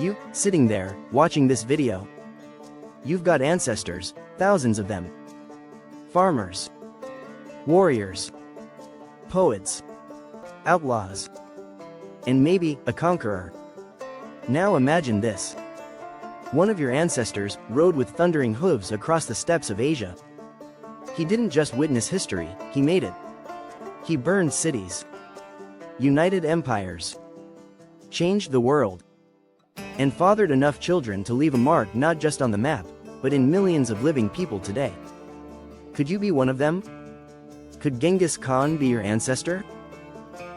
You, sitting there, watching this video. You've got ancestors, thousands of them. Farmers. Warriors. Poets. Outlaws. And maybe, a conqueror. Now imagine this. One of your ancestors rode with thundering hooves across the steppes of Asia. He didn't just witness history, he made it. He burned cities. United empires. Changed the world. And fathered enough children to leave a mark not just on the map, but in millions of living people today. Could you be one of them? Could Genghis Khan be your ancestor?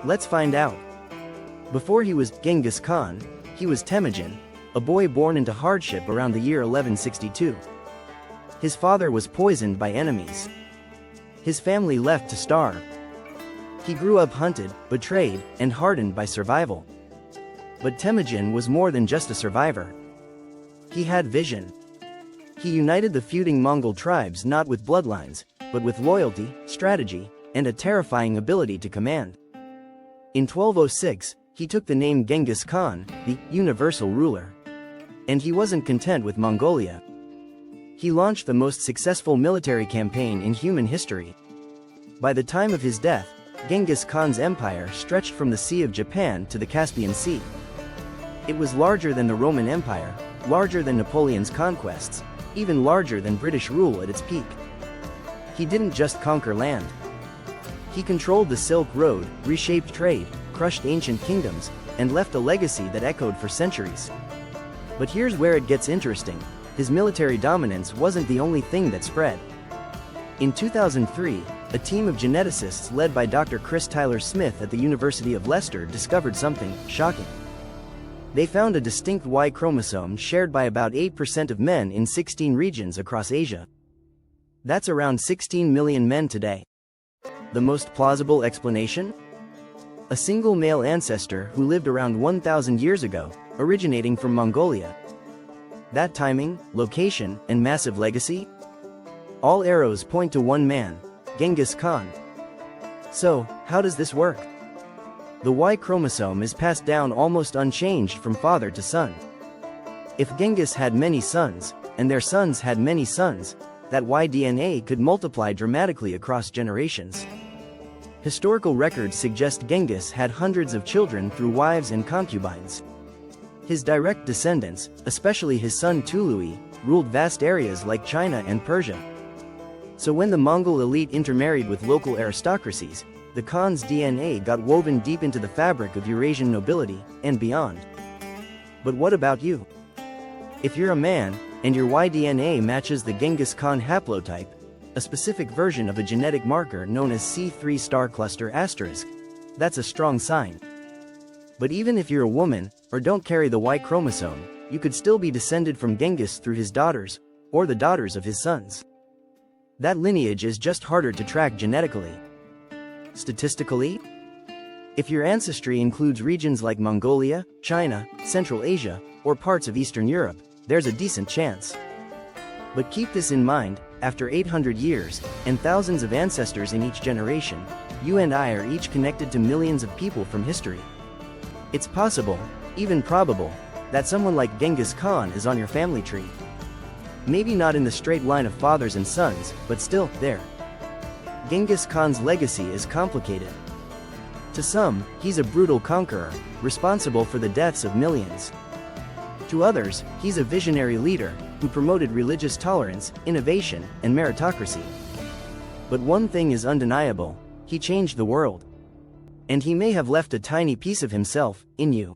Let's find out. Before he was Genghis Khan, he was Temujin, a boy born into hardship around the year 1162. His father was poisoned by enemies. His family left to starve. He grew up hunted, betrayed, and hardened by survival. But Temujin was more than just a survivor. He had vision. He united the feuding Mongol tribes not with bloodlines, but with loyalty, strategy, and a terrifying ability to command. In 1206, he took the name Genghis Khan, the universal ruler. And he wasn't content with Mongolia. He launched the most successful military campaign in human history. By the time of his death, Genghis Khan's empire stretched from the Sea of Japan to the Caspian Sea. It was larger than the Roman Empire, larger than Napoleon's conquests, even larger than British rule at its peak. He didn't just conquer land. He controlled the Silk Road, reshaped trade, crushed ancient kingdoms, and left a legacy that echoed for centuries. But here's where it gets interesting. His military dominance wasn't the only thing that spread. In 2003, a team of geneticists led by Dr. Chris Tyler Smith at the University of Leicester discovered something shocking. They found a distinct Y chromosome shared by about 8% of men in 16 regions across Asia. That's around 16 million men today. The most plausible explanation? A single male ancestor who lived around 1,000 years ago, originating from Mongolia. That timing, location, and massive legacy? All arrows point to one man, Genghis Khan. So, how does this work? The Y chromosome is passed down almost unchanged from father to son. If Genghis had many sons, and their sons had many sons, that Y DNA could multiply dramatically across generations. Historical records suggest Genghis had hundreds of children through wives and concubines. His direct descendants, especially his son Tului, ruled vast areas like China and Persia. So when the Mongol elite intermarried with local aristocracies, the Khan's DNA got woven deep into the fabric of Eurasian nobility, and beyond. But what about you? If you're a man, and your Y DNA matches the Genghis Khan haplotype, a specific version of a genetic marker known as C3 star cluster asterisk, that's a strong sign. But even if you're a woman, or don't carry the Y chromosome, you could still be descended from Genghis through his daughters, or the daughters of his sons. That lineage is just harder to track genetically. Statistically, if your ancestry includes regions like Mongolia, China, Central Asia, or parts of Eastern Europe, there's a decent chance. But keep this in mind, after 800 years, and thousands of ancestors in each generation, you and I are each connected to millions of people from history. It's possible, even probable, that someone like Genghis Khan is on your family tree. Maybe not in the straight line of fathers and sons, but still, there. Genghis Khan's legacy is complicated. To some, he's a brutal conqueror, responsible for the deaths of millions. To others, he's a visionary leader, who promoted religious tolerance, innovation, and meritocracy. But one thing is undeniable, he changed the world. And he may have left a tiny piece of himself, in you.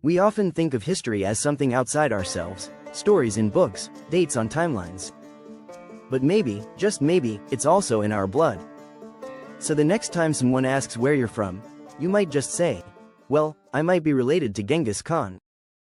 We often think of history as something outside ourselves, stories in books, dates on timelines. But maybe, just maybe, it's also in our blood. So the next time someone asks where you're from, you might just say, well, I might be related to Genghis Khan.